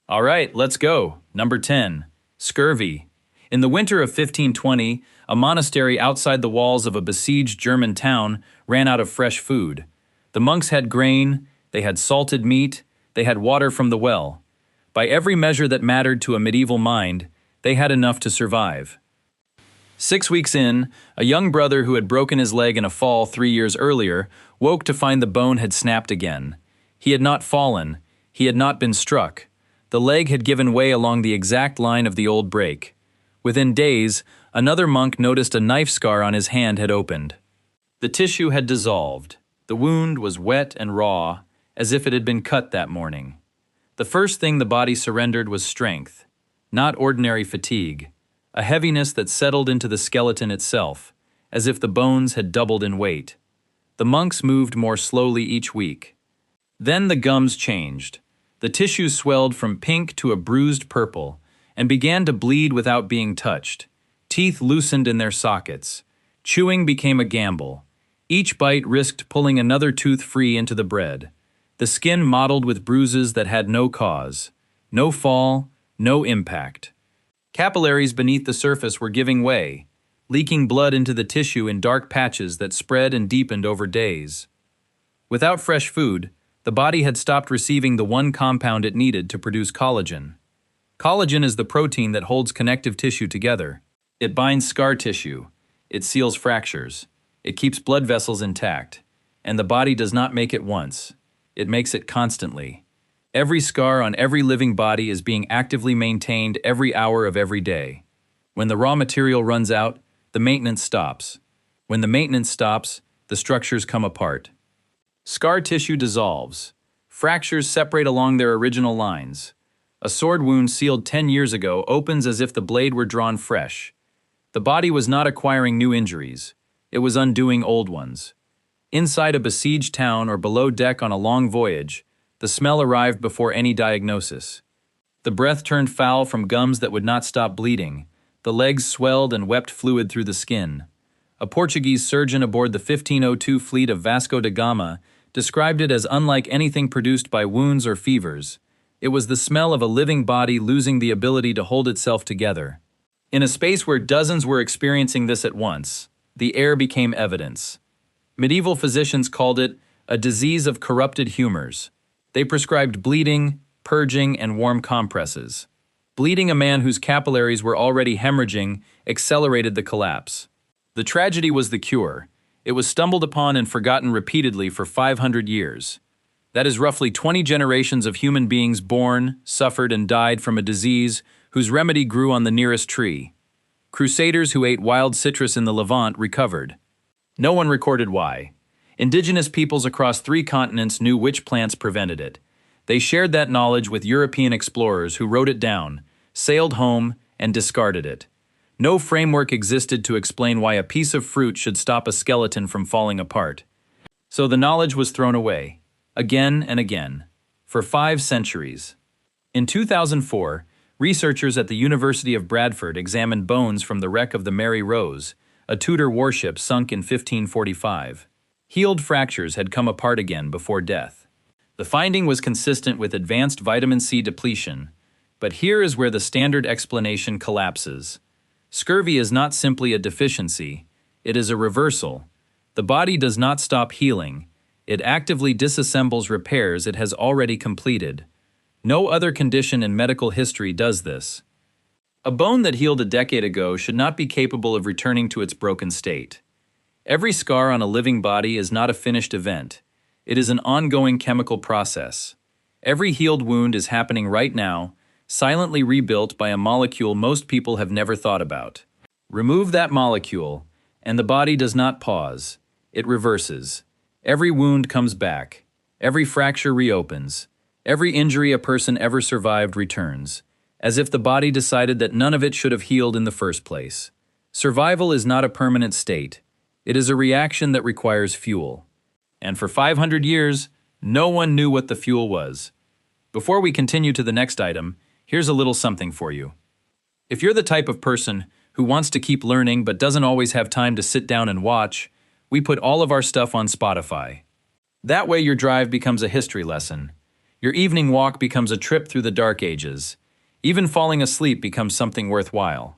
All right, let's go. Number 10. Scurvy. In the winter of 1520, a monastery outside the walls of a besieged German town ran out of fresh food. The monks had grain, they had salted meat, they had water from the well. By every measure that mattered to a medieval mind, they had enough to survive. 6 weeks in, a young brother who had broken his leg in a fall 3 years earlier woke to find the bone had snapped again. He had not fallen, he had not been struck. The leg had given way along the exact line of the old break. Within days, another monk noticed a knife scar on his hand had opened. The tissue had dissolved. The wound was wet and raw, as if it had been cut that morning. The first thing the body surrendered was strength, not ordinary fatigue, a heaviness that settled into the skeleton itself, as if the bones had doubled in weight. The monks moved more slowly each week. Then the gums changed. The tissue swelled from pink to a bruised purple and began to bleed without being touched. Teeth loosened in their sockets. Chewing became a gamble. Each bite risked pulling another tooth free into the bread. The skin mottled with bruises that had no cause. No fall, no impact. Capillaries beneath the surface were giving way, leaking blood into the tissue in dark patches that spread and deepened over days. Without fresh food, the body had stopped receiving the one compound it needed to produce collagen. Collagen is the protein that holds connective tissue together. It binds scar tissue. It seals fractures. It keeps blood vessels intact. And the body does not make it once. It makes it constantly. Every scar on every living body is being actively maintained every hour of every day. When the raw material runs out, the maintenance stops. When the maintenance stops, the structures come apart. Scar tissue dissolves. Fractures separate along their original lines. A sword wound sealed 10 years ago opens as if the blade were drawn fresh. The body was not acquiring new injuries. It was undoing old ones. Inside a besieged town or below deck on a long voyage, the smell arrived before any diagnosis. The breath turned foul from gums that would not stop bleeding. The legs swelled and wept fluid through the skin. A Portuguese surgeon aboard the 1502 fleet of Vasco da Gama described it as unlike anything produced by wounds or fevers. It was the smell of a living body losing the ability to hold itself together. In a space where dozens were experiencing this at once, the air became evidence. Medieval physicians called it a disease of corrupted humors. They prescribed bleeding, purging, and warm compresses. Bleeding a man whose capillaries were already hemorrhaging accelerated the collapse. The tragedy was the cure. It was stumbled upon and forgotten repeatedly for 500 years. That is roughly 20 generations of human beings born, suffered, and died from a disease whose remedy grew on the nearest tree. Crusaders who ate wild citrus in the Levant recovered. No one recorded why. Indigenous peoples across 3 continents knew which plants prevented it. They shared that knowledge with European explorers who wrote it down, sailed home, and discarded it. No framework existed to explain why a piece of fruit should stop a skeleton from falling apart. So the knowledge was thrown away, again and again, for 5 centuries. In 2004, researchers at the University of Bradford examined bones from the wreck of the Mary Rose, a Tudor warship sunk in 1545. Healed fractures had come apart again before death. The finding was consistent with advanced vitamin C depletion, but here is where the standard explanation collapses. Scurvy is not simply a deficiency, it is a reversal. The body does not stop healing, it actively disassembles repairs it has already completed. No other condition in medical history does this. A bone that healed a decade ago should not be capable of returning to its broken state. Every scar on a living body is not a finished event. It is an ongoing chemical process. Every healed wound is happening right now, silently rebuilt by a molecule most people have never thought about. Remove that molecule, and the body does not pause. It reverses. Every wound comes back. Every fracture reopens. Every injury a person ever survived returns, as if the body decided that none of it should have healed in the first place. Survival is not a permanent state. It is a reaction that requires fuel. And for 500 years, no one knew what the fuel was. Before we continue to the next item, here's a little something for you. If you're the type of person who wants to keep learning but doesn't always have time to sit down and watch, we put all of our stuff on Spotify. That way your drive becomes a history lesson. Your evening walk becomes a trip through the dark ages. Even falling asleep becomes something worthwhile.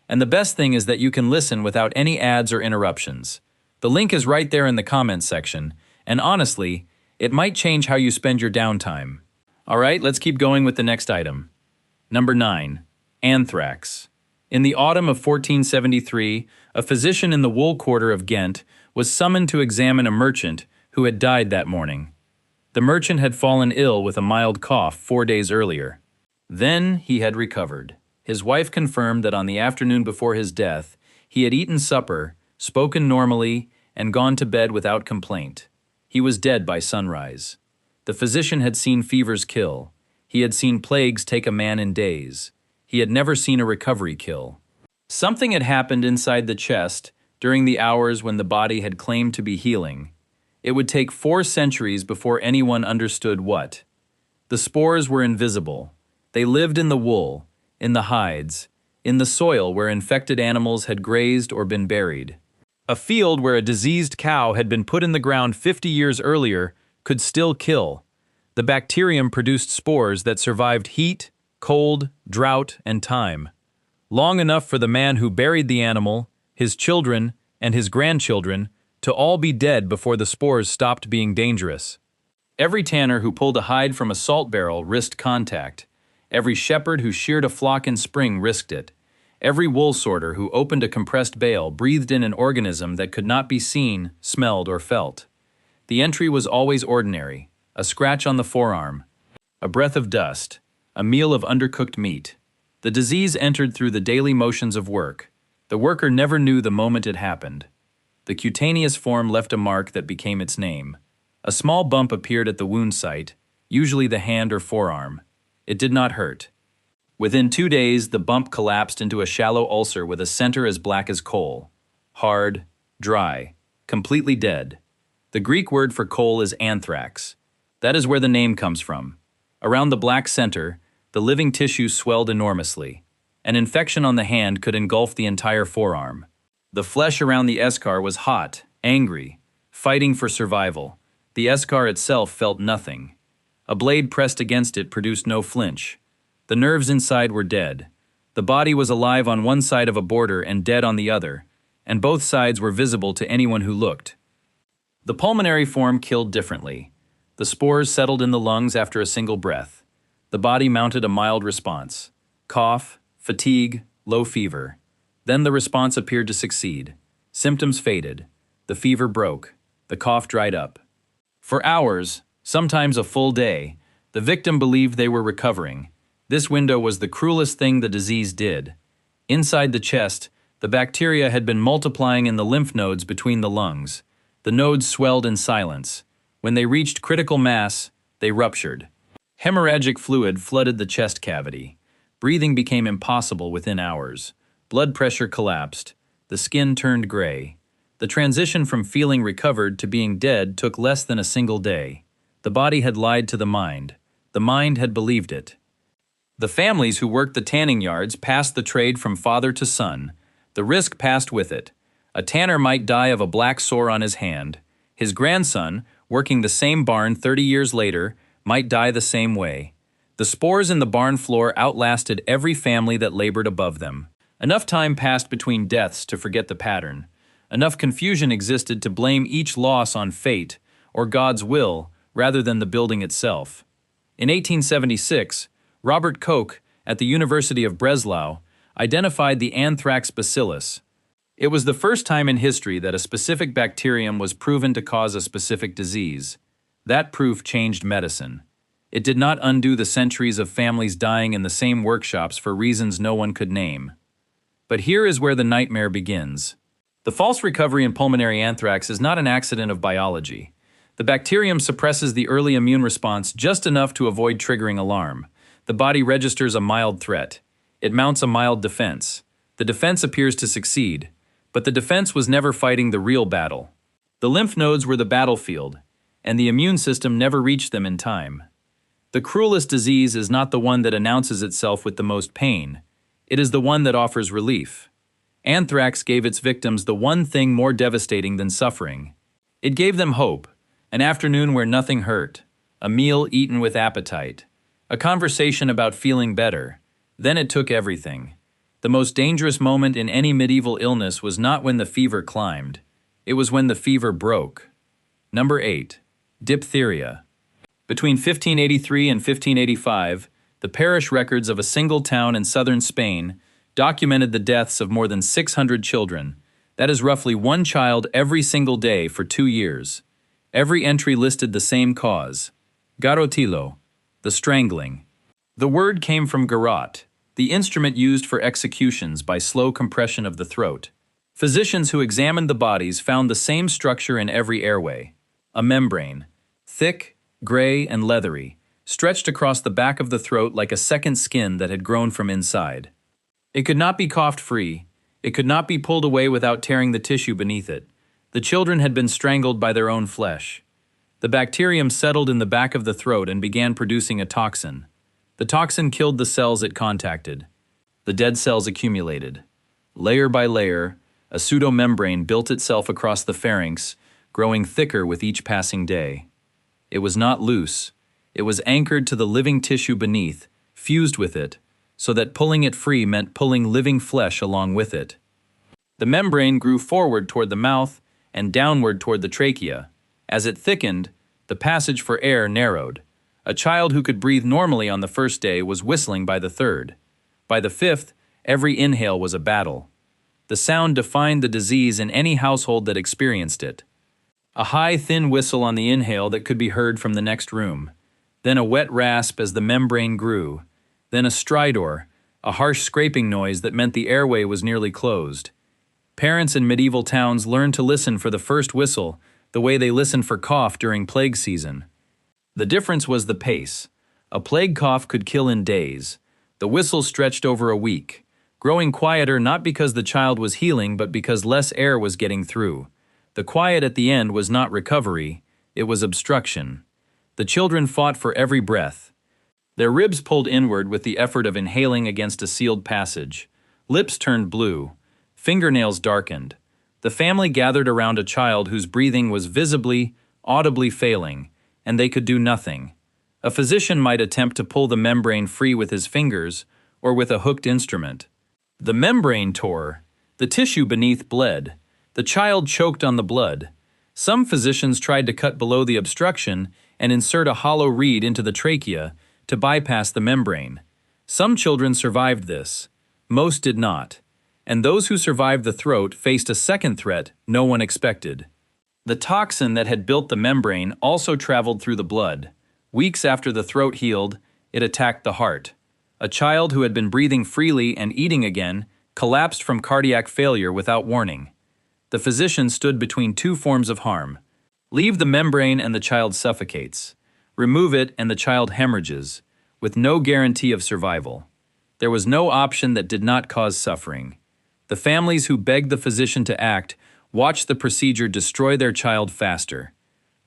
And the best thing is that you can listen without any ads or interruptions. The link is right there in the comments section, and honestly, it might change how you spend your downtime. Alright, let's keep going with the next item. Number 9. Anthrax. In the autumn of 1473, a physician in the wool quarter of Ghent was summoned to examine a merchant who had died that morning. The merchant had fallen ill with a mild cough 4 days earlier. Then he had recovered. His wife confirmed that on the afternoon before his death, he had eaten supper, spoken normally, and gone to bed without complaint. He was dead by sunrise. The physician had seen fevers kill. He had seen plagues take a man in days. He had never seen a recovery kill. Something had happened inside the chest during the hours when the body had claimed to be healing. It would take 4 centuries before anyone understood what. The spores were invisible. They lived in the wool, in the hides, in the soil where infected animals had grazed or been buried. A field where a diseased cow had been put in the ground 50 years earlier could still kill. The bacterium produced spores that survived heat, cold, drought, and time. Long enough for the man who buried the animal, his children, and his grandchildren to all be dead before the spores stopped being dangerous. Every tanner who pulled a hide from a salt barrel risked contact. Every shepherd who sheared a flock in spring risked it. Every wool sorter who opened a compressed bale breathed in an organism that could not be seen, smelled, or felt. The entry was always ordinary: a scratch on the forearm, a breath of dust, a meal of undercooked meat. The disease entered through the daily motions of work. The worker never knew the moment it happened. The cutaneous form left a mark that became its name. A small bump appeared at the wound site, usually the hand or forearm. It did not hurt. Within 2 days, the bump collapsed into a shallow ulcer with a center as black as coal. Hard, dry, completely dead. The Greek word for coal is anthrax. That is where the name comes from. Around the black center, the living tissue swelled enormously. An infection on the hand could engulf the entire forearm. The flesh around the eschar was hot, angry, fighting for survival. The eschar itself felt nothing. A blade pressed against it produced no flinch. The nerves inside were dead. The body was alive on one side of a border and dead on the other, and both sides were visible to anyone who looked. The pulmonary form killed differently. The spores settled in the lungs after a single breath. The body mounted a mild response: cough, fatigue, low fever. Then the response appeared to succeed. Symptoms faded. The fever broke. The cough dried up. For hours, sometimes a full day, the victim believed they were recovering. This window was the cruelest thing the disease did. Inside the chest, the bacteria had been multiplying in the lymph nodes between the lungs. The nodes swelled in silence. When they reached critical mass, they ruptured. Hemorrhagic fluid flooded the chest cavity. Breathing became impossible within hours. Blood pressure collapsed. The skin turned gray. The transition from feeling recovered to being dead took less than a single day. The body had lied to the mind. The mind had believed it. The families who worked the tanning yards passed the trade from father to son. The risk passed with it. A tanner might die of a black sore on his hand. His grandson, working the same barn 30 years later, might die the same way. The spores in the barn floor outlasted every family that labored above them. Enough time passed between deaths to forget the pattern. Enough confusion existed to blame each loss on fate or God's will rather than the building itself. In 1876, Robert Koch at the University of Breslau identified the anthrax bacillus. It was the first time in history that a specific bacterium was proven to cause a specific disease. That proof changed medicine. It did not undo the centuries of families dying in the same workshops for reasons no one could name. But here is where the nightmare begins. The false recovery in pulmonary anthrax is not an accident of biology. The bacterium suppresses the early immune response just enough to avoid triggering alarm. The body registers a mild threat. It mounts a mild defense. The defense appears to succeed, but the defense was never fighting the real battle. The lymph nodes were the battlefield, and the immune system never reached them in time. The cruelest disease is not the one that announces itself with the most pain. It is the one that offers relief. Anthrax gave its victims the one thing more devastating than suffering. It gave them hope, an afternoon where nothing hurt, a meal eaten with appetite, a conversation about feeling better. Then it took everything. The most dangerous moment in any medieval illness was not when the fever climbed. It was when the fever broke. Number 8. Diphtheria. Between 1583 and 1585, the parish records of a single town in southern Spain documented the deaths of more than 600 children. That is roughly one child every single day for 2 years. Every entry listed the same cause: garrotillo, the strangling. The word came from garrote, the instrument used for executions by slow compression of the throat. Physicians who examined the bodies found the same structure in every airway: a membrane, thick, gray, and leathery, stretched across the back of the throat like a second skin that had grown from inside. It could not be coughed free. It could not be pulled away without tearing the tissue beneath it. The children had been strangled by their own flesh. The bacterium settled in the back of the throat and began producing a toxin. The toxin killed the cells it contacted. The dead cells accumulated. Layer by layer, a pseudomembrane built itself across the pharynx, growing thicker with each passing day. It was not loose. It was anchored to the living tissue beneath, fused with it, so that pulling it free meant pulling living flesh along with it. The membrane grew forward toward the mouth and downward toward the trachea. As it thickened, the passage for air narrowed. A child who could breathe normally on the first day was whistling by the third. By the fifth, every inhale was a battle. The sound defined the disease in any household that experienced it. A high, thin whistle on the inhale that could be heard from the next room. Then a wet rasp as the membrane grew. Then a stridor, a harsh scraping noise that meant the airway was nearly closed. Parents in medieval towns learned to listen for the first whistle the way they listened for cough during plague season. The difference was the pace. A plague cough could kill in days. The whistle stretched over a week, growing quieter not because the child was healing but because less air was getting through. The quiet at the end was not recovery, it was obstruction. The children fought for every breath. Their ribs pulled inward with the effort of inhaling against a sealed passage. Lips turned blue. Fingernails darkened. The family gathered around a child whose breathing was visibly, audibly failing, and they could do nothing. A physician might attempt to pull the membrane free with his fingers or with a hooked instrument. The membrane tore. The tissue beneath bled. The child choked on the blood. Some physicians tried to cut below the obstruction and insert a hollow reed into the trachea to bypass the membrane. Some children survived this. Most did not. And those who survived the throat faced a second threat no one expected. The toxin that had built the membrane also traveled through the blood. Weeks after the throat healed, it attacked the heart. A child who had been breathing freely and eating again collapsed from cardiac failure without warning. The physician stood between two forms of harm. Leave the membrane and the child suffocates. Remove it and the child hemorrhages, with no guarantee of survival. There was no option that did not cause suffering. The families who begged the physician to act watched the procedure destroy their child faster.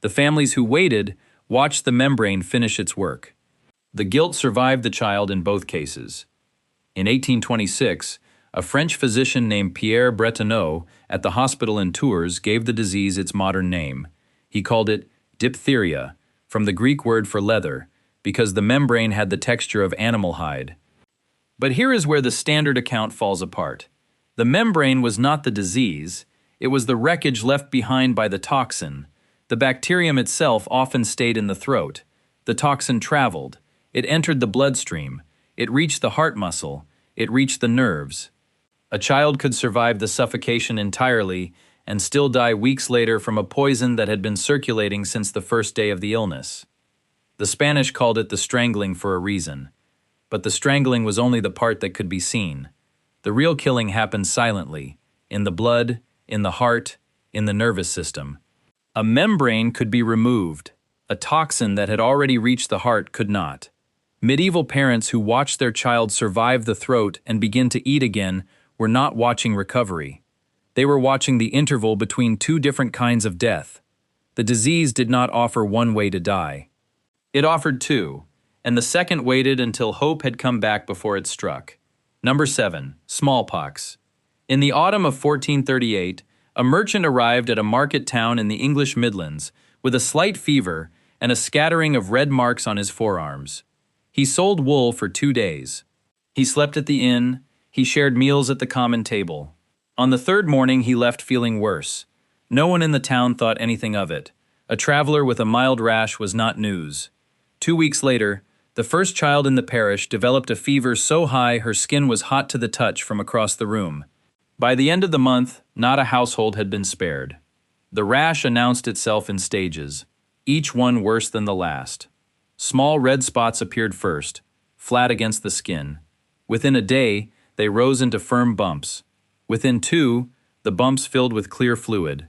The families who waited watched the membrane finish its work. The guilt survived the child in both cases. In 1826, a French physician named Pierre Bretonneau at the hospital in Tours gave the disease its modern name. He called it diphtheria, from the Greek word for leather, because the membrane had the texture of animal hide. But here is where the standard account falls apart. The membrane was not the disease, it was the wreckage left behind by the toxin. The bacterium itself often stayed in the throat. The toxin traveled. It entered the bloodstream. It reached the heart muscle. It reached the nerves. A child could survive the suffocation entirely and still die weeks later from a poison that had been circulating since the first day of the illness. The Spanish called it the strangling for a reason. But the strangling was only the part that could be seen. The real killing happened silently, in the blood, in the heart, in the nervous system. A membrane could be removed. A toxin that had already reached the heart could not. Medieval parents who watched their child survive the throat and begin to eat again were not watching recovery. They were watching the interval between two different kinds of death. The disease did not offer one way to die. It offered two, and the second waited until hope had come back before it struck. Number 7. Smallpox. In the autumn of 1438, a merchant arrived at a market town in the English Midlands with a slight fever and a scattering of red marks on his forearms. He sold wool for 2 days. He slept at the inn. He shared meals at the common table. On the third morning, he left feeling worse. No one in the town thought anything of it. A traveler with a mild rash was not news. 2 weeks later, the first child in the parish developed a fever so high her skin was hot to the touch from across the room. By the end of the month, not a household had been spared. The rash announced itself in stages, each one worse than the last. Small red spots appeared first, flat against the skin. Within a day, they rose into firm bumps. Within 2, the bumps filled with clear fluid.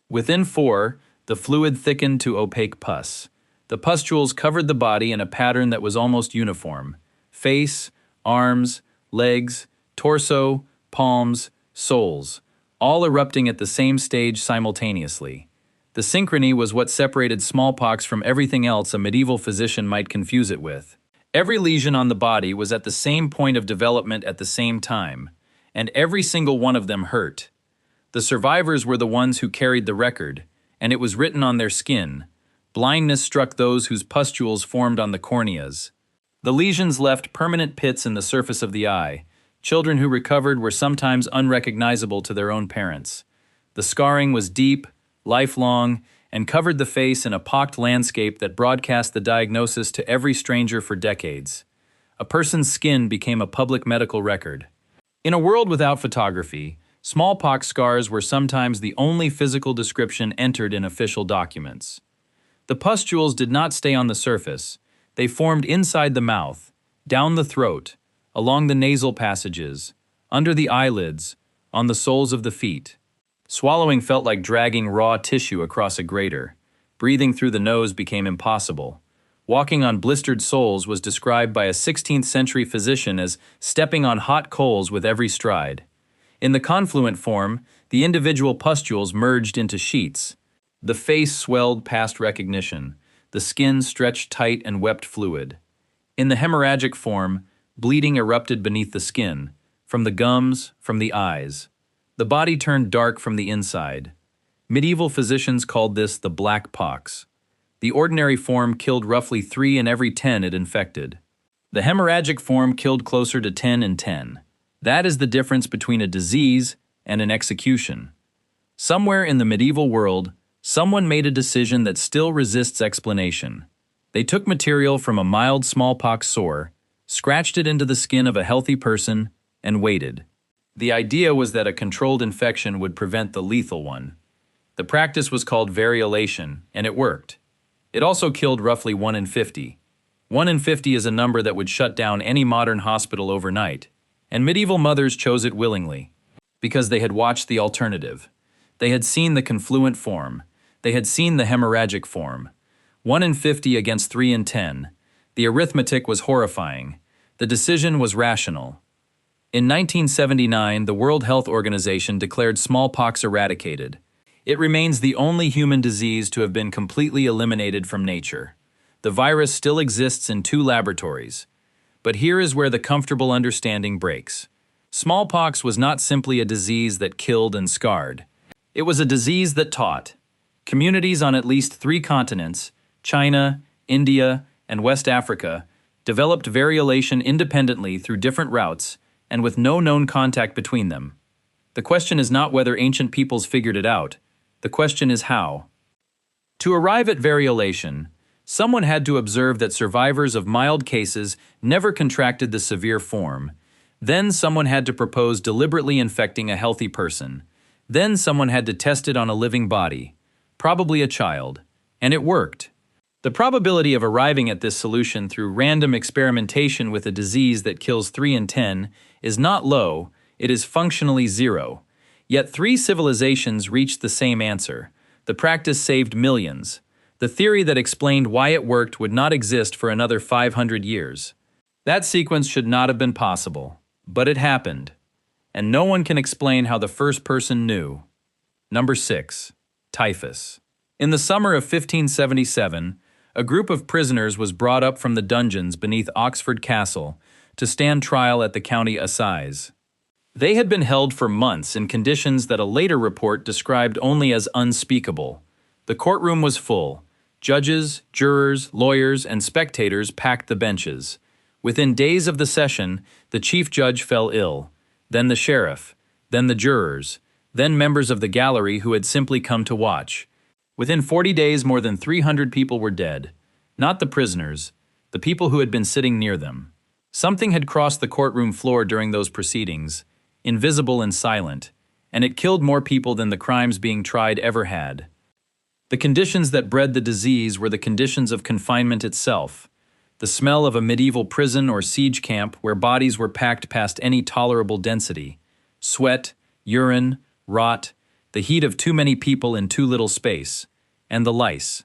Within 4, the fluid thickened to opaque pus. The pustules covered the body in a pattern that was almost uniform. Face, arms, legs, torso, palms, soles, all erupting at the same stage simultaneously. The synchrony was what separated smallpox from everything else a medieval physician might confuse it with. Every lesion on the body was at the same point of development at the same time, and every single one of them hurt. The survivors were the ones who carried the record, and it was written on their skin. Blindness struck those whose pustules formed on the corneas. The lesions left permanent pits in the surface of the eye. Children who recovered were sometimes unrecognizable to their own parents. The scarring was deep, lifelong, and covered the face in a pocked landscape that broadcast the diagnosis to every stranger for decades. A person's skin became a public medical record. In a world without photography, smallpox scars were sometimes the only physical description entered in official documents. The pustules did not stay on the surface. They formed inside the mouth, down the throat, along the nasal passages, under the eyelids, on the soles of the feet. Swallowing felt like dragging raw tissue across a grater. Breathing through the nose became impossible. Walking on blistered soles was described by a 16th century physician as stepping on hot coals with every stride. In the confluent form, the individual pustules merged into sheets. The face swelled past recognition. The skin stretched tight and wept fluid. In the hemorrhagic form, bleeding erupted beneath the skin, from the gums, from the eyes. The body turned dark from the inside. Medieval physicians called this the black pox. The ordinary form killed roughly 3 in every 10 it infected. The hemorrhagic form killed closer to 10 in 10. That is the difference between a disease and an execution. Somewhere in the medieval world, someone made a decision that still resists explanation. They took material from a mild smallpox sore, scratched it into the skin of a healthy person, and waited. The idea was that a controlled infection would prevent the lethal one. The practice was called variolation, and it worked. It also killed roughly 1 in 50. 1 in 50 is a number that would shut down any modern hospital overnight, and medieval mothers chose it willingly, because they had watched the alternative. They had seen the confluent form. They had seen the hemorrhagic form. 1 in 50 against 3 in 10. The arithmetic was horrifying. The decision was rational. In 1979, the World Health Organization declared smallpox eradicated. It remains the only human disease to have been completely eliminated from nature. The virus still exists in 2 laboratories. But here is where the comfortable understanding breaks. Smallpox was not simply a disease that killed and scarred. It was a disease that taught. Communities on at least 3 continents, China, India, and West Africa, developed variolation independently through different routes and with no known contact between them. The question is not whether ancient peoples figured it out. The question is how. To arrive at variolation, someone had to observe that survivors of mild cases never contracted the severe form. Then someone had to propose deliberately infecting a healthy person. Then someone had to test it on a living body, probably a child, and it worked. The probability of arriving at this solution through random experimentation with a disease that kills 3 in 10 is not low, it is functionally 0. Yet 3 civilizations reached the same answer. The practice saved millions. The theory that explained why it worked would not exist for another 500 years. That sequence should not have been possible, but it happened. And no one can explain how the first person knew. Number 6. Typhus. In the summer of 1577, a group of prisoners was brought up from the dungeons beneath Oxford Castle to stand trial at the county assize. They had been held for months in conditions that a later report described only as unspeakable. The courtroom was full. Judges, jurors, lawyers, and spectators packed the benches. Within days of the session, the chief judge fell ill, then the sheriff, then the jurors, then members of the gallery who had simply come to watch. Within 40 days, more than 300 people were dead. Not the prisoners, the people who had been sitting near them. Something had crossed the courtroom floor during those proceedings, invisible and silent, and it killed more people than the crimes being tried ever had. The conditions that bred the disease were the conditions of confinement itself. The smell of a medieval prison or siege camp where bodies were packed past any tolerable density. Sweat, urine, rot, the heat of too many people in too little space, and the lice.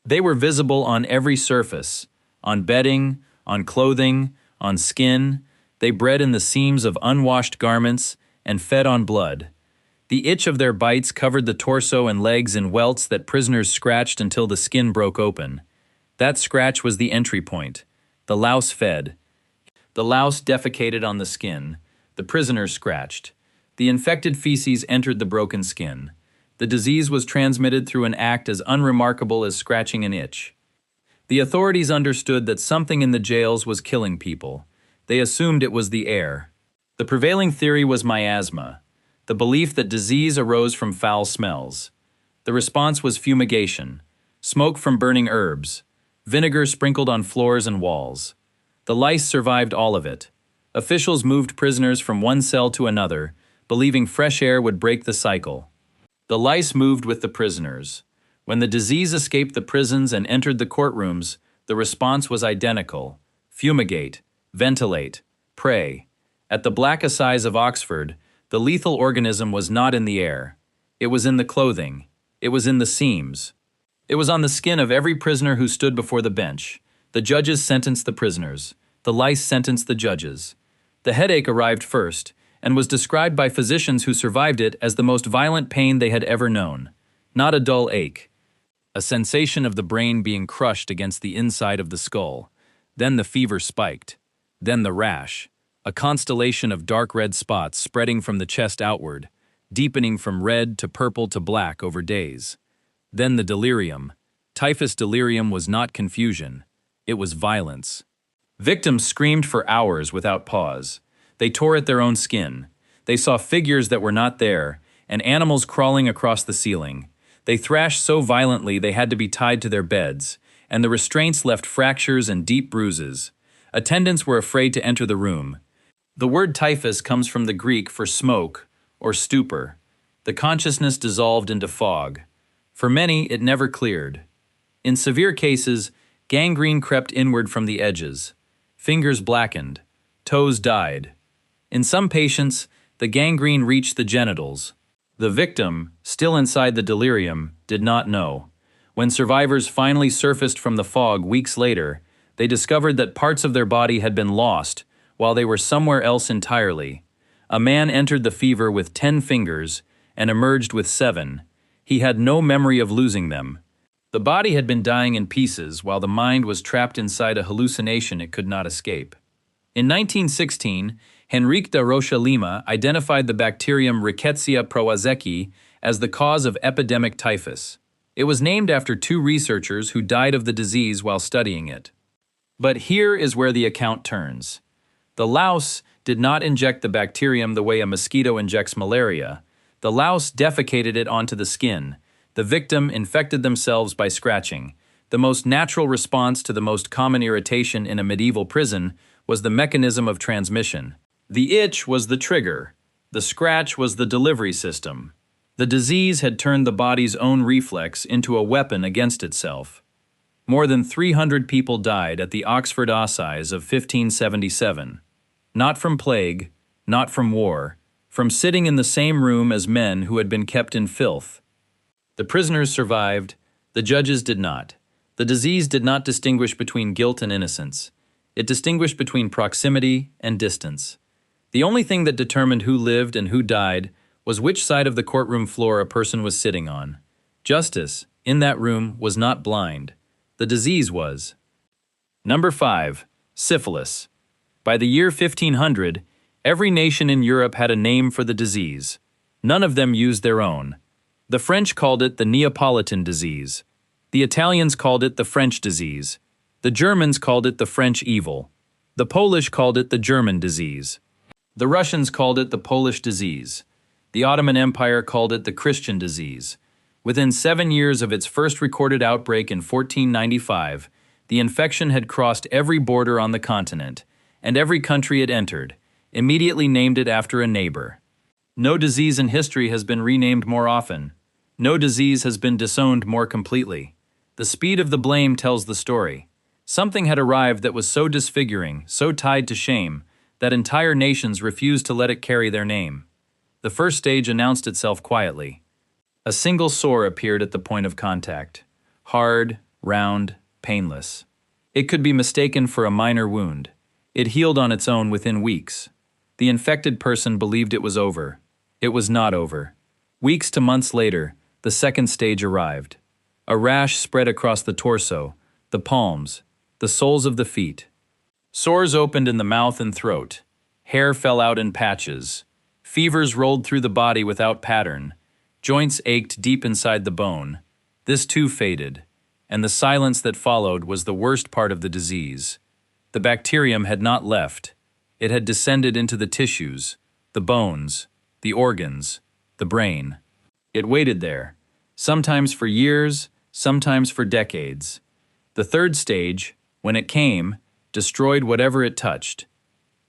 They were visible on every surface, on bedding, on clothing, on skin. They bred in the seams of unwashed garments and fed on blood. The itch of their bites covered the torso and legs in welts that prisoners scratched until the skin broke open. That scratch was the entry point. The louse fed. The louse defecated on the skin. The prisoners scratched. The infected feces entered the broken skin. The disease was transmitted through an act as unremarkable as scratching an itch. The authorities understood that something in the jails was killing people. They assumed it was the air. The prevailing theory was miasma, the belief that disease arose from foul smells. The response was fumigation, smoke from burning herbs, vinegar sprinkled on floors and walls. The lice survived all of it. Officials moved prisoners from one cell to another, believing fresh air would break the cycle. The lice moved with the prisoners. When the disease escaped the prisons and entered the courtrooms, the response was identical: fumigate, ventilate, pray. At the Black Assize of Oxford, the lethal organism was not in the air. It was in the clothing. It was in the seams. It was on the skin of every prisoner who stood before the bench. The judges sentenced the prisoners. The lice sentenced the judges. The headache arrived first, and was described by physicians who survived it as the most violent pain they had ever known. Not a dull ache. A sensation of the brain being crushed against the inside of the skull. Then the fever spiked. Then the rash. A constellation of dark red spots spreading from the chest outward, deepening from red to purple to black over days. Then the delirium. Typhus delirium was not confusion. It was violence. Victims screamed for hours without pause. They tore at their own skin. They saw figures that were not there, and animals crawling across the ceiling. They thrashed so violently they had to be tied to their beds, and the restraints left fractures and deep bruises. Attendants were afraid to enter the room. The word typhus comes from the Greek for smoke or stupor. The consciousness dissolved into fog. For many, it never cleared. In severe cases, gangrene crept inward from the edges. Fingers blackened. Toes died. In some patients, the gangrene reached the genitals. The victim, still inside the delirium, did not know. When survivors finally surfaced from the fog weeks later, they discovered that parts of their body had been lost, while they were somewhere else entirely. A man entered the fever with 10 fingers and emerged with 7. He had no memory of losing them. The body had been dying in pieces while the mind was trapped inside a hallucination it could not escape. In 1916, Henrique de Rocha Lima identified the bacterium Rickettsia prowazekii as the cause of epidemic typhus. It was named after 2 researchers who died of the disease while studying it. But here is where the account turns. The louse did not inject the bacterium the way a mosquito injects malaria. The louse defecated it onto the skin. The victim infected themselves by scratching. The most natural response to the most common irritation in a medieval prison was the mechanism of transmission. The itch was the trigger. The scratch was the delivery system. The disease had turned the body's own reflex into a weapon against itself. More than 300 people died at the Oxford Assize of 1577. Not from plague, not from war, from sitting in the same room as men who had been kept in filth. The prisoners survived, the judges did not. The disease did not distinguish between guilt and innocence. It distinguished between proximity and distance. The only thing that determined who lived and who died was which side of the courtroom floor a person was sitting on. Justice, in that room, was not blind. The disease was. Number 5. Syphilis. By the year 1500, every nation in Europe had a name for the disease. None of them used their own. The French called it the Neapolitan disease. The Italians called it the French disease. The Germans called it the French evil. The Polish called it the German disease. The Russians called it the Polish disease. The Ottoman Empire called it the Christian disease. Within 7 years of its first recorded outbreak in 1495, the infection had crossed every border on the continent, and every country it entered immediately named it after a neighbor. No disease in history has been renamed more often. No disease has been disowned more completely. The speed of the blame tells the story. Something had arrived that was so disfiguring, so tied to shame, that entire nations refused to let it carry their name. The first stage announced itself quietly. A single sore appeared at the point of contact. Hard, round, painless. It could be mistaken for a minor wound. It healed on its own within weeks. The infected person believed it was over. It was not over. Weeks to months later, the second stage arrived. A rash spread across the torso, the palms, the soles of the feet. Sores opened in the mouth and throat. Hair fell out in patches. Fevers rolled through the body without pattern. Joints ached deep inside the bone. This too faded, and the silence that followed was the worst part of the disease. The bacterium had not left. It had descended into the tissues, the bones, the organs, the brain. It waited there, sometimes for years, sometimes for decades. The third stage, when it came, destroyed whatever it touched.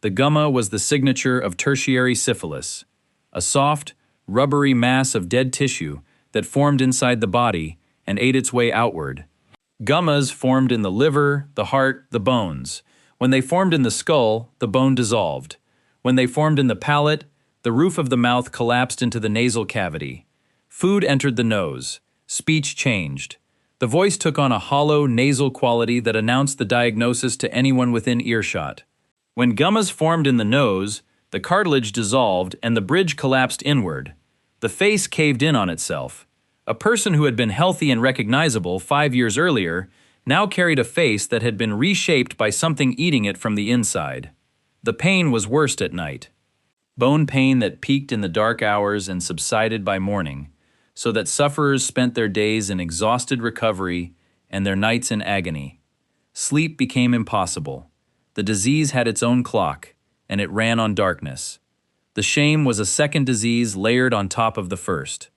The gumma was the signature of tertiary syphilis, a soft, rubbery mass of dead tissue that formed inside the body and ate its way outward. Gummas formed in the liver, the heart, the bones. When they formed in the skull, the bone dissolved. When they formed in the palate, the roof of the mouth collapsed into the nasal cavity. Food entered the nose. Speech changed. The voice took on a hollow, nasal quality that announced the diagnosis to anyone within earshot. When gummas formed in the nose, the cartilage dissolved and the bridge collapsed inward. The face caved in on itself. A person who had been healthy and recognizable 5 years earlier now carried a face that had been reshaped by something eating it from the inside. The pain was worst at night. Bone pain that peaked in the dark hours and subsided by morning, so that sufferers spent their days in exhausted recovery and their nights in agony. Sleep became impossible. The disease had its own clock, and it ran on darkness. The shame was a second disease layered on top of the first.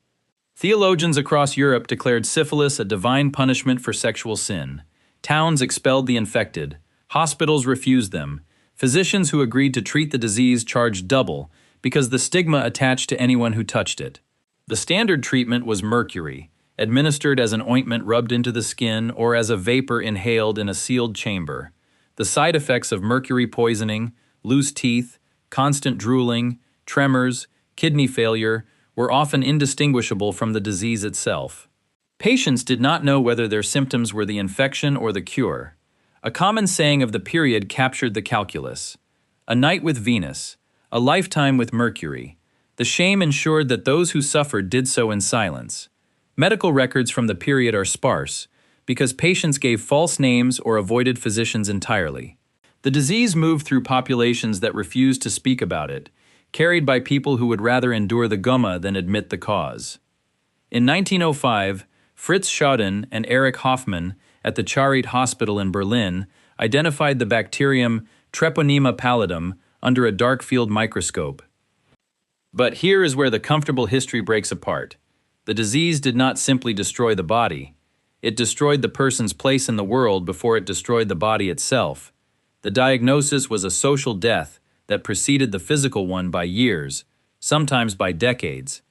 Theologians across Europe declared syphilis a divine punishment for sexual sin. Towns expelled the infected. Hospitals refused them. Physicians who agreed to treat the disease charged double because the stigma attached to anyone who touched it. The standard treatment was mercury, administered as an ointment rubbed into the skin or as a vapor inhaled in a sealed chamber. The side effects of mercury poisoning, loose teeth, constant drooling, tremors, kidney failure, were often indistinguishable from the disease itself. Patients did not know whether their symptoms were the infection or the cure. A common saying of the period captured the calculus. A night with Venus, a lifetime with Mercury. The shame ensured that those who suffered did so in silence. Medical records from the period are sparse because patients gave false names or avoided physicians entirely. The disease moved through populations that refused to speak about it, carried by people who would rather endure the gumma than admit the cause. In 1905, Fritz Schaden and Erich Hoffmann at the Charité Hospital in Berlin identified the bacterium Treponema pallidum under a dark field microscope. But here is where the comfortable history breaks apart. The disease did not simply destroy the body. It destroyed the person's place in the world before it destroyed the body itself. The diagnosis was a social death that preceded the physical one by years, sometimes by decades.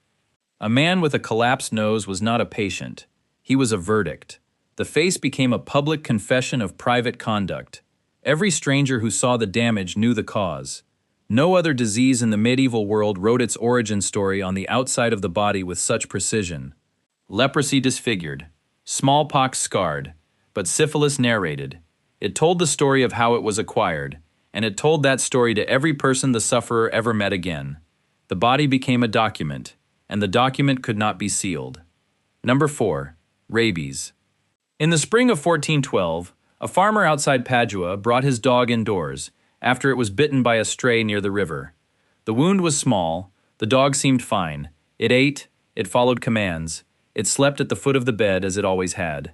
A man with a collapsed nose was not a patient. He was a verdict. The face became a public confession of private conduct. Every stranger who saw the damage knew the cause. No other disease in the medieval world wrote its origin story on the outside of the body with such precision. Leprosy disfigured, smallpox scarred, but syphilis narrated. It told the story of how it was acquired, and it told that story to every person the sufferer ever met again. The body became a document, and the document could not be sealed. Number 4. Rabies. In the spring of 1412, a farmer outside Padua brought his dog indoors after it was bitten by a stray near the river. The wound was small, the dog seemed fine. It ate, it followed commands, it slept at the foot of the bed as it always had.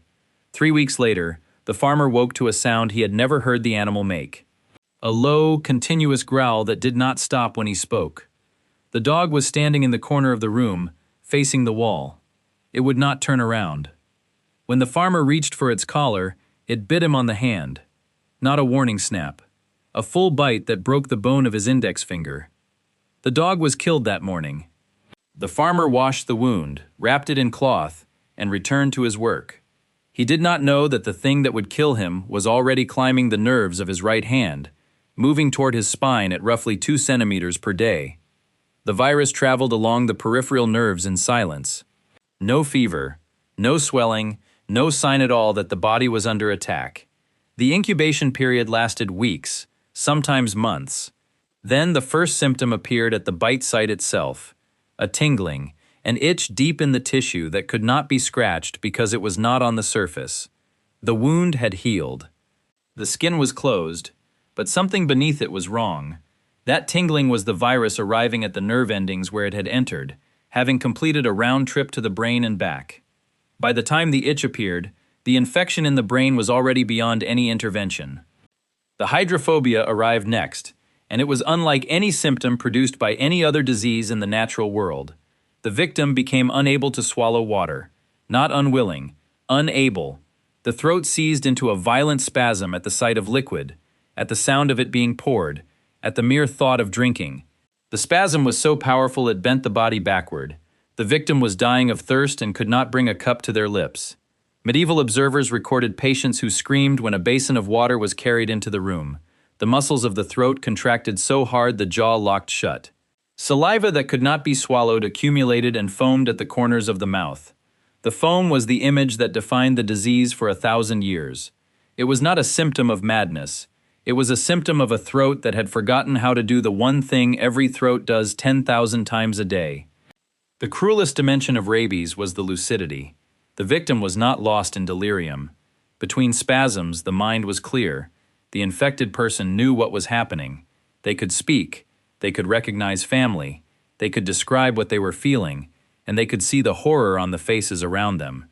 3 weeks later, the farmer woke to a sound he had never heard the animal make. A low, continuous growl that did not stop when he spoke. The dog was standing in the corner of the room, facing the wall. It would not turn around. When the farmer reached for its collar, it bit him on the hand. Not a warning snap. A full bite that broke the bone of his index finger. The dog was killed that morning. The farmer washed the wound, wrapped it in cloth, and returned to his work. He did not know that the thing that would kill him was already climbing the nerves of his right hand, moving toward his spine at roughly 2 centimeters per day. The virus traveled along the peripheral nerves in silence. No fever, no swelling, no sign at all that the body was under attack. The incubation period lasted weeks, sometimes months. Then the first symptom appeared at the bite site itself, a tingling, an itch deep in the tissue that could not be scratched because it was not on the surface. The wound had healed. The skin was closed, but something beneath it was wrong. That tingling was the virus arriving at the nerve endings where it had entered, having completed a round trip to the brain and back. By the time the itch appeared, the infection in the brain was already beyond any intervention. The hydrophobia arrived next, and it was unlike any symptom produced by any other disease in the natural world. The victim became unable to swallow water, not unwilling, unable. The throat seized into a violent spasm at the sight of liquid, at the sound of it being poured, at the mere thought of drinking. The spasm was so powerful it bent the body backward. The victim was dying of thirst and could not bring a cup to their lips. Medieval observers recorded patients who screamed when a basin of water was carried into the room. The muscles of the throat contracted so hard the jaw locked shut. Saliva that could not be swallowed accumulated and foamed at the corners of the mouth. The foam was the image that defined the disease for 1,000 years. It was not a symptom of madness. It was a symptom of a throat that had forgotten how to do the one thing every throat does 10,000 times a day. The cruelest dimension of rabies was the lucidity. The victim was not lost in delirium. Between spasms, the mind was clear. The infected person knew what was happening. They could speak. They could recognize family. They could describe what they were feeling, and they could see the horror on the faces around them.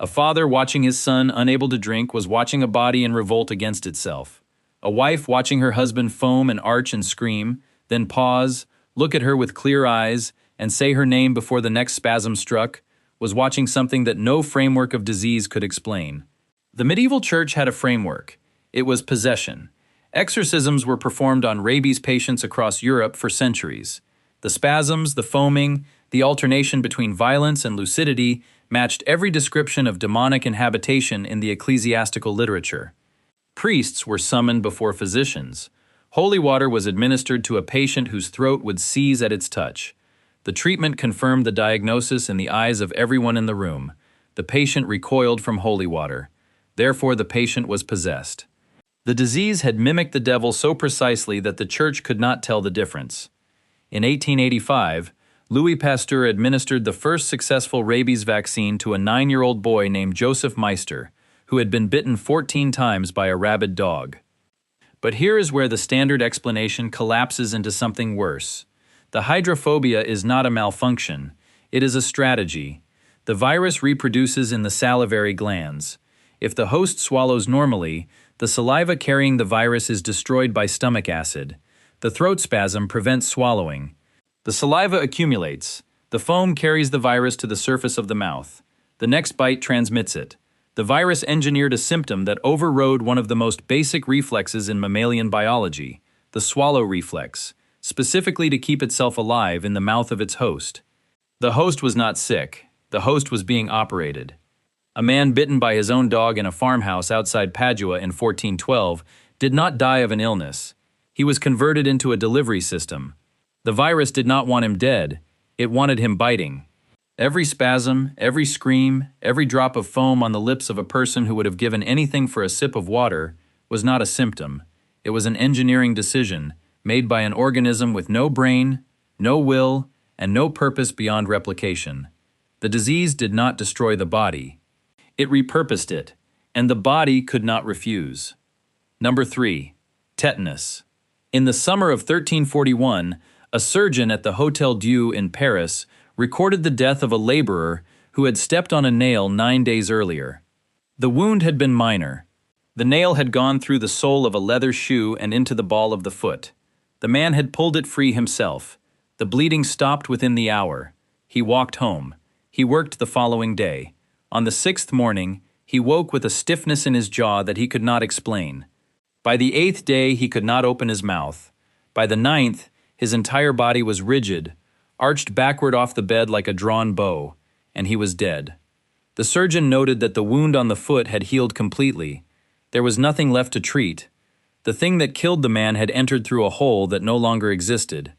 A father watching his son unable to drink was watching a body in revolt against itself. A wife watching her husband foam and arch and scream, then pause, look at her with clear eyes, and say her name before the next spasm struck, was watching something that no framework of disease could explain. The medieval church had a framework. It was possession. Exorcisms were performed on rabies patients across Europe for centuries. The spasms, the foaming, the alternation between violence and lucidity matched every description of demonic inhabitation in the ecclesiastical literature. Priests were summoned before physicians. Holy water was administered to a patient whose throat would seize at its touch. The treatment confirmed the diagnosis in the eyes of everyone in the room. The patient recoiled from holy water. Therefore, the patient was possessed. The disease had mimicked the devil so precisely that the church could not tell the difference. In 1885, Louis Pasteur administered the first successful rabies vaccine to a 9-year-old boy named Joseph Meister, who had been bitten 14 times by a rabid dog. But here is where the standard explanation collapses into something worse. The hydrophobia is not a malfunction. It is a strategy. The virus reproduces in the salivary glands. If the host swallows normally, the saliva carrying the virus is destroyed by stomach acid. The throat spasm prevents swallowing. The saliva accumulates. The foam carries the virus to the surface of the mouth. The next bite transmits it. The virus engineered a symptom that overrode one of the most basic reflexes in mammalian biology, the swallow reflex, specifically to keep itself alive in the mouth of its host. The host was not sick. The host was being operated. A man bitten by his own dog in a farmhouse outside Padua in 1412 did not die of an illness. He was converted into a delivery system. The virus did not want him dead. It wanted him biting. Every spasm, every scream, every drop of foam on the lips of a person who would have given anything for a sip of water was not a symptom. It was an engineering decision made by an organism with no brain, no will, and no purpose beyond replication. The disease did not destroy the body. It repurposed it, and the body could not refuse. Number 3. Tetanus. In the summer of 1341, a surgeon at the Hôtel Dieu in Paris recorded the death of a laborer who had stepped on a nail 9 days earlier. The wound had been minor. The nail had gone through the sole of a leather shoe and into the ball of the foot. The man had pulled it free himself. The bleeding stopped within the hour. He walked home. He worked the following day. On the 6th morning, he woke with a stiffness in his jaw that he could not explain. By the 8th day, he could not open his mouth. By the 9th, his entire body was rigid, arched backward off the bed like a drawn bow, and he was dead. The surgeon noted that the wound on the foot had healed completely. There was nothing left to treat. The thing that killed the man had entered through a hole that no longer existed.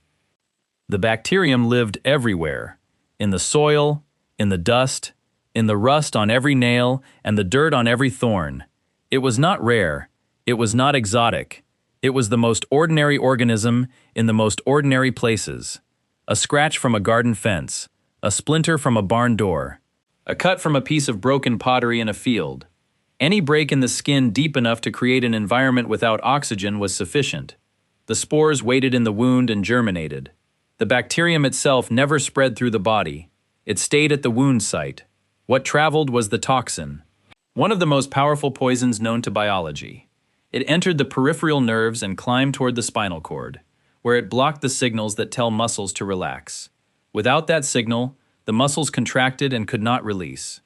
The bacterium lived everywhere, in the soil, in the dust, in the rust on every nail, and the dirt on every thorn. It was not rare. It was not exotic. It was the most ordinary organism in the most ordinary places. A scratch from a garden fence, a splinter from a barn door, a cut from a piece of broken pottery in a field. Any break in the skin deep enough to create an environment without oxygen was sufficient. The spores waited in the wound and germinated. The bacterium itself never spread through the body. It stayed at the wound site. What traveled was the toxin, one of the most powerful poisons known to biology. It entered the peripheral nerves and climbed toward the spinal cord, where it blocked the signals that tell muscles to relax. Without that signal, the muscles contracted and could not release.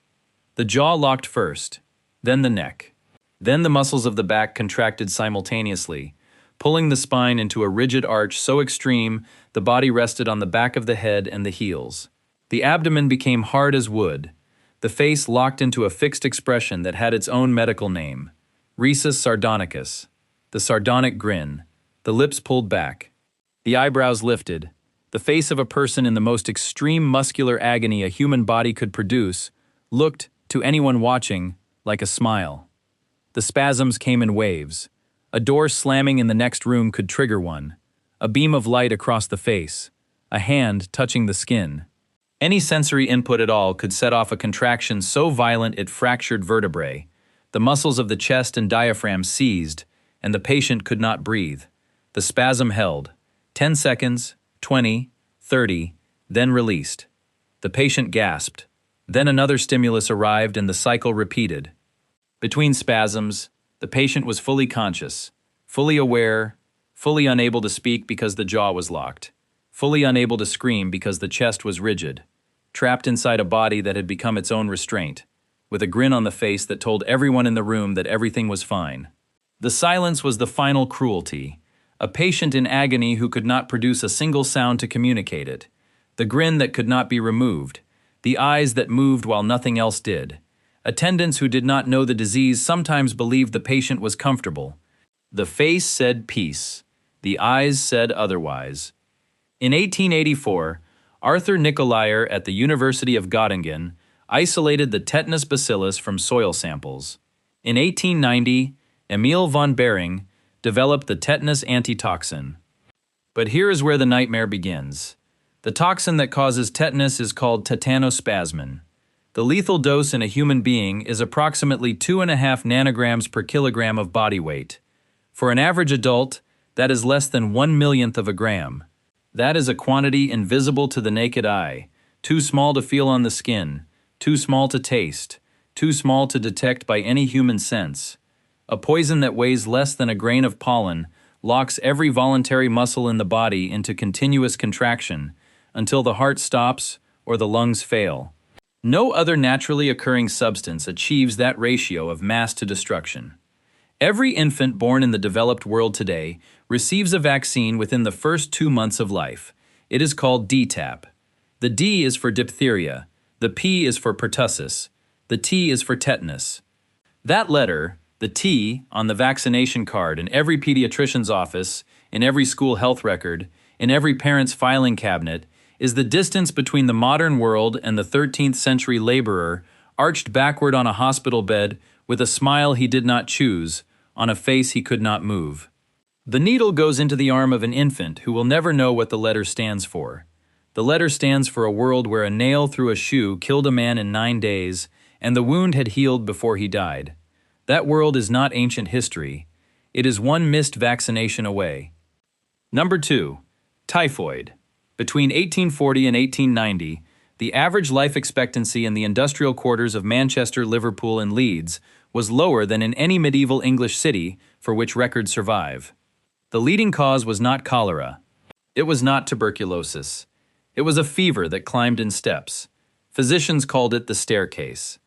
The jaw locked first, then the neck. Then the muscles of the back contracted simultaneously, pulling the spine into a rigid arch so extreme the body rested on the back of the head and the heels. The abdomen became hard as wood. The face locked into a fixed expression that had its own medical name. Rhesus sardonicus, the sardonic grin. The lips pulled back. The eyebrows lifted. The face of a person in the most extreme muscular agony a human body could produce looked, to anyone watching, like a smile. The spasms came in waves. A door slamming in the next room could trigger one. A beam of light across the face. A hand touching the skin. Any sensory input at all could set off a contraction so violent it fractured vertebrae. The muscles of the chest and diaphragm seized, and the patient could not breathe. The spasm held. 10 seconds, 20, 30, then released. The patient gasped. Then another stimulus arrived and the cycle repeated. Between spasms, the patient was fully conscious, fully aware, fully unable to speak because the jaw was locked, fully unable to scream because the chest was rigid, trapped inside a body that had become its own restraint, with a grin on the face that told everyone in the room that everything was fine. The silence was the final cruelty, a patient in agony who could not produce a single sound to communicate it, the grin that could not be removed, the eyes that moved while nothing else did. Attendants who did not know the disease sometimes believed the patient was comfortable. The face said peace. The eyes said otherwise. In 1884, Arthur Nicolaier at the University of Göttingen isolated the tetanus bacillus from soil samples. In 1890, Emil von Behring developed the tetanus antitoxin. But here is where the nightmare begins. The toxin that causes tetanus is called tetanospasmin. The lethal dose in a human being is approximately 2.5 nanograms per kilogram of body weight. For an average adult, that is less than 1/1,000,000th of a gram. That is a quantity invisible to the naked eye, too small to feel on the skin, too small to taste, too small to detect by any human sense. A poison that weighs less than a grain of pollen locks every voluntary muscle in the body into continuous contraction until the heart stops or the lungs fail. No other naturally occurring substance achieves that ratio of mass to destruction. Every infant born in the developed world today receives a vaccine within the first 2 months of life. It is called DTaP. The D is for diphtheria, the P is for pertussis, the T is for tetanus. That letter, the T, on the vaccination card in every pediatrician's office, in every school health record, in every parent's filing cabinet, is the distance between the modern world and the 13th century laborer arched backward on a hospital bed with a smile he did not choose, on a face he could not move. The needle goes into the arm of an infant who will never know what the letter stands for. The letter stands for a world where a nail through a shoe killed a man in 9 days, and the wound had healed before he died. That world is not ancient history. It is one missed vaccination away. Number 2. Typhoid. Between 1840 and 1890, the average life expectancy in the industrial quarters of Manchester, Liverpool, and Leeds was lower than in any medieval English city for which records survive. The leading cause was not cholera. It was not tuberculosis. It was a fever that climbed in steps. Physicians called it the staircase.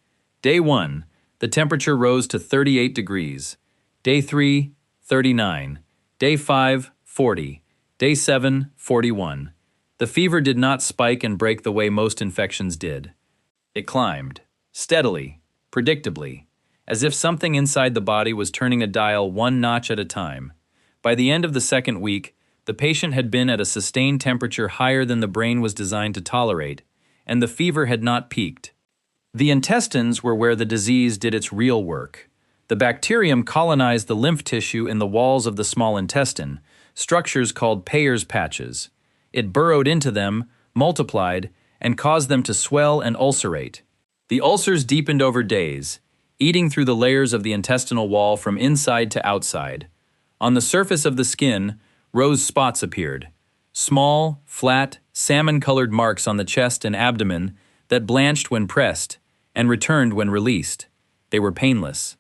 Day 1, the temperature rose to 38 degrees. Day 3, 39. Day 5, 40. Day 7, 41. The fever did not spike and break the way most infections did. It climbed, steadily, predictably, as if something inside the body was turning a dial one notch at a time. By the end of the second week, the patient had been at a sustained temperature higher than the brain was designed to tolerate, and the fever had not peaked. The intestines were where the disease did its real work. The bacterium colonized the lymph tissue in the walls of the small intestine, structures called Peyer's patches. It burrowed into them, multiplied, and caused them to swell and ulcerate. The ulcers deepened over days, eating through the layers of the intestinal wall from inside to outside. On the surface of the skin, rose spots appeared, small, flat, salmon-colored marks on the chest and abdomen that blanched when pressed and returned when released. They were painless.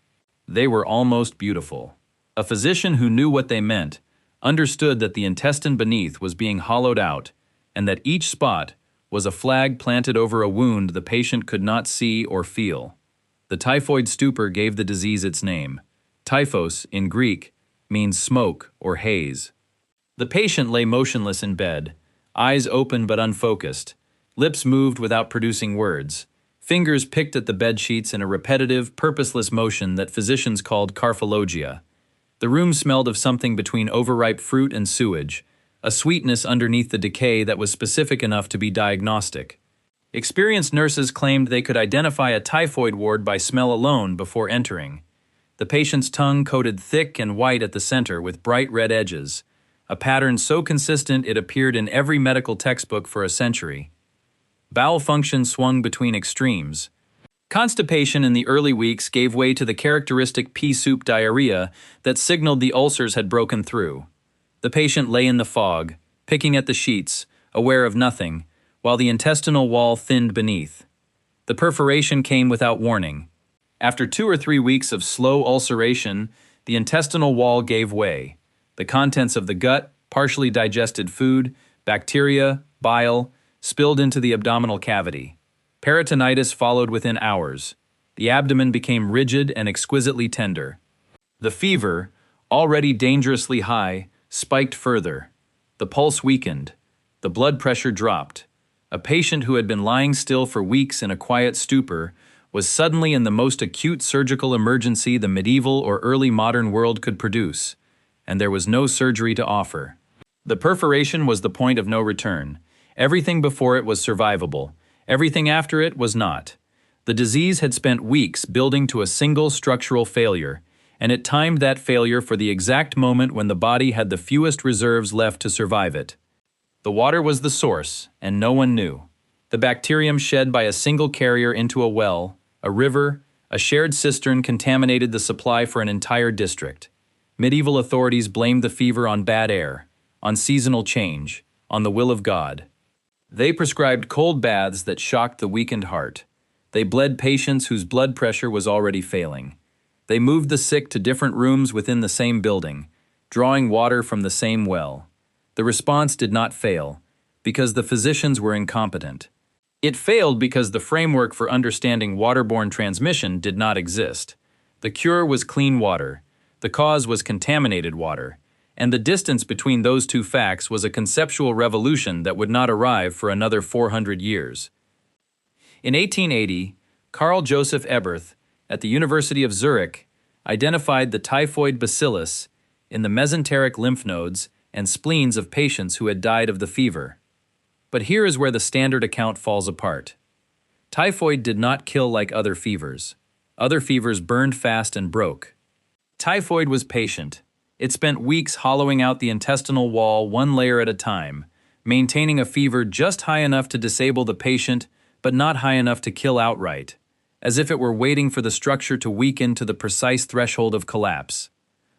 They were almost beautiful. A physician who knew what they meant understood that the intestine beneath was being hollowed out and that each spot was a flag planted over a wound the patient could not see or feel. The typhoid stupor gave the disease its name. Typhos, in Greek, means smoke or haze. The patient lay motionless in bed, eyes open but unfocused, lips moved without producing words, fingers picked at the bed sheets in a repetitive, purposeless motion that physicians called carphologia. The room smelled of something between overripe fruit and sewage, a sweetness underneath the decay that was specific enough to be diagnostic. Experienced nurses claimed they could identify a typhoid ward by smell alone before entering. The patient's tongue coated thick and white at the center with bright red edges, a pattern so consistent it appeared in every medical textbook for a century. Bowel function swung between extremes. Constipation in the early weeks gave way to the characteristic pea soup diarrhea that signaled the ulcers had broken through. The patient lay in the fog, picking at the sheets, aware of nothing, while the intestinal wall thinned beneath. The perforation came without warning. After 2 or 3 weeks of slow ulceration, the intestinal wall gave way. The contents of the gut, partially digested food, bacteria, bile, spilled into the abdominal cavity. Peritonitis followed within hours. The abdomen became rigid and exquisitely tender. The fever, already dangerously high, spiked further. The pulse weakened. The blood pressure dropped. A patient who had been lying still for weeks in a quiet stupor was suddenly in the most acute surgical emergency the medieval or early modern world could produce, and there was no surgery to offer. The perforation was the point of no return. Everything before it was survivable. Everything after it was not. The disease had spent weeks building to a single structural failure, and it timed that failure for the exact moment when the body had the fewest reserves left to survive it. The water was the source, and no one knew. The bacterium shed by a single carrier into a well, a river, a shared cistern contaminated the supply for an entire district. Medieval authorities blamed the fever on bad air, on seasonal change, on the will of God. They prescribed cold baths that shocked the weakened heart. They bled patients whose blood pressure was already failing. They moved the sick to different rooms within the same building, drawing water from the same well. The response did not fail, because the physicians were incompetent. It failed because the framework for understanding waterborne transmission did not exist. The cure was clean water. The cause was contaminated water. And the distance between those two facts was a conceptual revolution that would not arrive for another 400 years. In 1880, Carl Joseph Eberth, at the University of Zurich, identified the typhoid bacillus in the mesenteric lymph nodes and spleens of patients who had died of the fever. But here is where the standard account falls apart. Typhoid did not kill like other fevers. Other fevers burned fast and broke. Typhoid was patient. It spent weeks hollowing out the intestinal wall one layer at a time, maintaining a fever just high enough to disable the patient, but not high enough to kill outright, as if it were waiting for the structure to weaken to the precise threshold of collapse.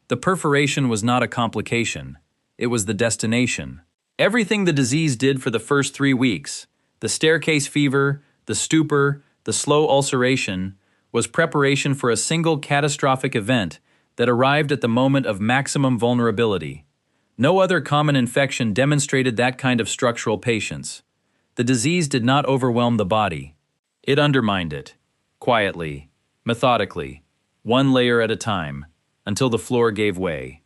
The perforation was not a complication. It was the destination. Everything the disease did for the first 3 weeks, the staircase fever, the stupor, the slow ulceration, was preparation for a single catastrophic event that arrived at the moment of maximum vulnerability. No other common infection demonstrated that kind of structural patience. The disease did not overwhelm the body. It undermined it, quietly, methodically, one layer at a time, until the floor gave way.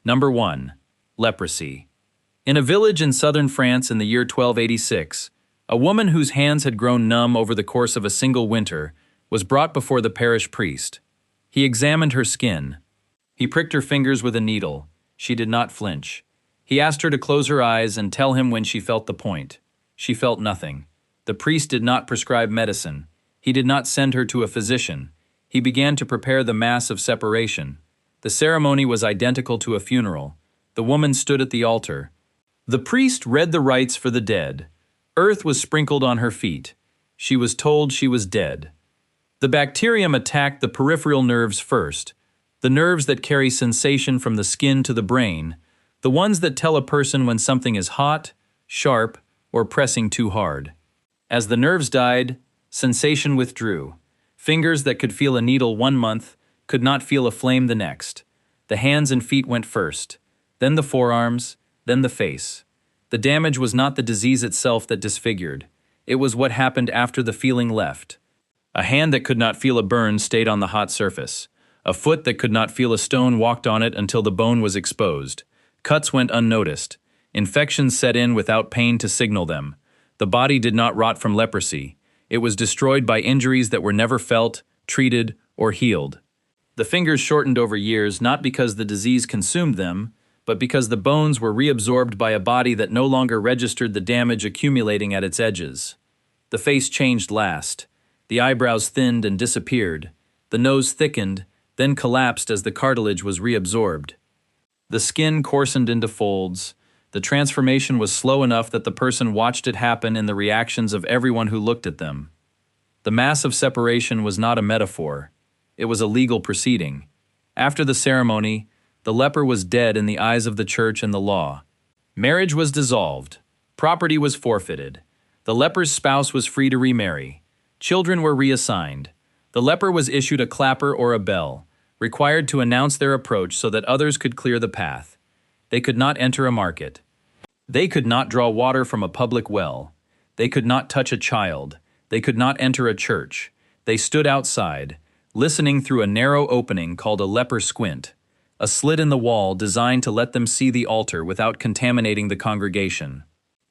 Number 1. Leprosy. In a village in southern France in the year 1286, a woman whose hands had grown numb over the course of a single winter was brought before the parish priest. He examined her skin. He pricked her fingers with a needle. She did not flinch. He asked her to close her eyes and tell him when she felt the point. She felt nothing. The priest did not prescribe medicine. He did not send her to a physician. He began to prepare the Mass of separation. The ceremony was identical to a funeral. The woman stood at the altar. The priest read the rites for the dead. Earth was sprinkled on her feet. She was told she was dead. The bacterium attacked the peripheral nerves first, the nerves that carry sensation from the skin to the brain, the ones that tell a person when something is hot, sharp, or pressing too hard. As the nerves died, sensation withdrew. Fingers that could feel a needle 1 month could not feel a flame the next. The hands and feet went first, then the forearms, then the face. The damage was not the disease itself that disfigured. It was what happened after the feeling left. A hand that could not feel a burn stayed on the hot surface. A foot that could not feel a stone walked on it until the bone was exposed. Cuts went unnoticed. Infections set in without pain to signal them. The body did not rot from leprosy. It was destroyed by injuries that were never felt, treated, or healed. The fingers shortened over years not because the disease consumed them, but because the bones were reabsorbed by a body that no longer registered the damage accumulating at its edges. The face changed last. The eyebrows thinned and disappeared. The nose thickened, then collapsed as the cartilage was reabsorbed. The skin coarsened into folds. The transformation was slow enough that the person watched it happen in the reactions of everyone who looked at them. The Mass of separation was not a metaphor. It was a legal proceeding. After the ceremony, the leper was dead in the eyes of the church and the law. Marriage was dissolved. Property was forfeited. The leper's spouse was free to remarry. Children were reassigned. The leper was issued a clapper or a bell, required to announce their approach so that others could clear the path. They could not enter a market. They could not draw water from a public well. They could not touch a child. They could not enter a church. They stood outside, listening through a narrow opening called a leper squint, a slit in the wall designed to let them see the altar without contaminating the congregation.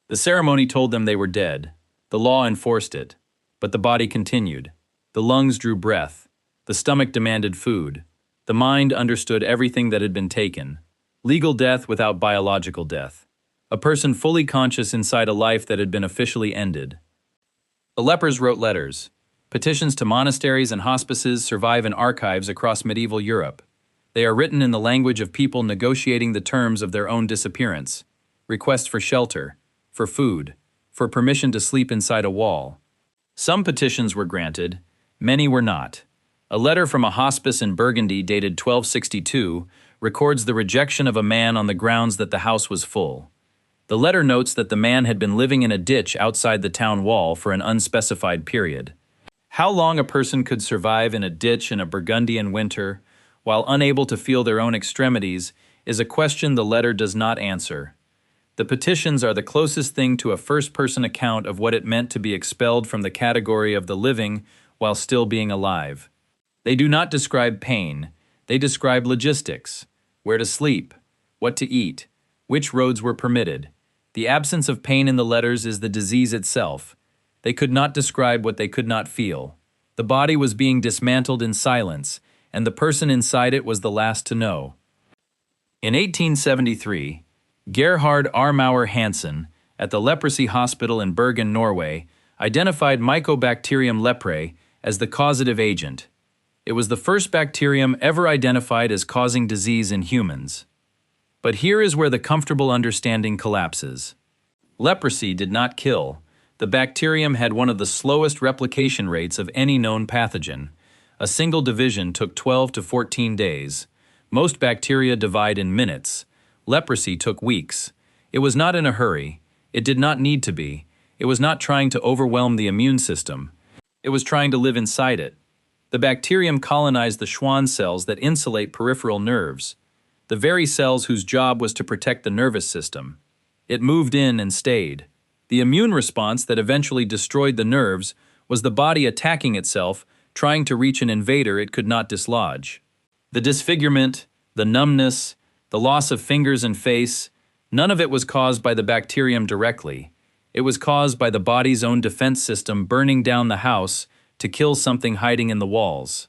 The ceremony told them they were dead. The law enforced it. But the body continued. The lungs drew breath. The stomach demanded food. The mind understood everything that had been taken. Legal death without biological death. A person fully conscious inside a life that had been officially ended. The lepers wrote letters. Petitions to monasteries and hospices survive in archives across medieval Europe. They are written in the language of people negotiating the terms of their own disappearance. Requests for shelter, for food, for permission to sleep inside a wall. Some petitions were granted, many were not. A letter from a hospice in Burgundy dated 1262 records the rejection of a man on the grounds that the house was full. The letter notes that the man had been living in a ditch outside the town wall for an unspecified period. How long a person could survive in a ditch in a Burgundian winter, while unable to feel their own extremities, is a question the letter does not answer. The petitions are the closest thing to a first-person account of what it meant to be expelled from the category of the living while still being alive. They do not describe pain. They describe logistics, where to sleep, what to eat, which roads were permitted. The absence of pain in the letters is the disease itself. They could not describe what they could not feel. The body was being dismantled in silence, and the person inside it was the last to know. In 1873, Gerhard Armauer Hansen, at the leprosy hospital in Bergen, Norway, identified Mycobacterium leprae as the causative agent. It was the first bacterium ever identified as causing disease in humans. But here is where the comfortable understanding collapses. Leprosy did not kill. The bacterium had one of the slowest replication rates of any known pathogen. A single division took 12 to 14 days. Most bacteria divide in minutes. Leprosy took weeks. It was not in a hurry. It did not need to be. It was not trying to overwhelm the immune system. It was trying to live inside it. The bacterium colonized the Schwann cells that insulate peripheral nerves, the very cells whose job was to protect the nervous system. It moved in and stayed. The immune response that eventually destroyed the nerves was the body attacking itself, trying to reach an invader it could not dislodge. The disfigurement, the numbness, the loss of fingers and face, none of it was caused by the bacterium directly. It was caused by the body's own defense system burning down the house to kill something hiding in the walls.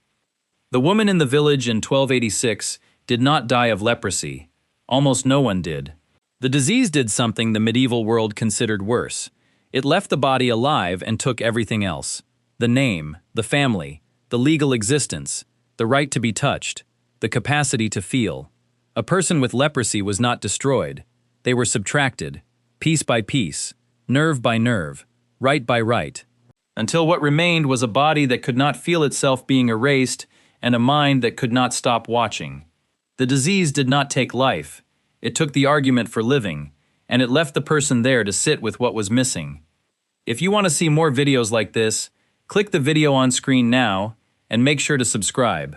The woman in the village in 1286 did not die of leprosy. Almost no one did. The disease did something the medieval world considered worse. It left the body alive and took everything else. The name, the family, the legal existence, the right to be touched, the capacity to feel. A person with leprosy was not destroyed. They were subtracted, piece by piece, nerve by nerve, right by right, until what remained was a body that could not feel itself being erased and a mind that could not stop watching. The disease did not take life. It took the argument for living, and it left the person there to sit with what was missing. If you want to see more videos like this, click the video on screen now and make sure to subscribe.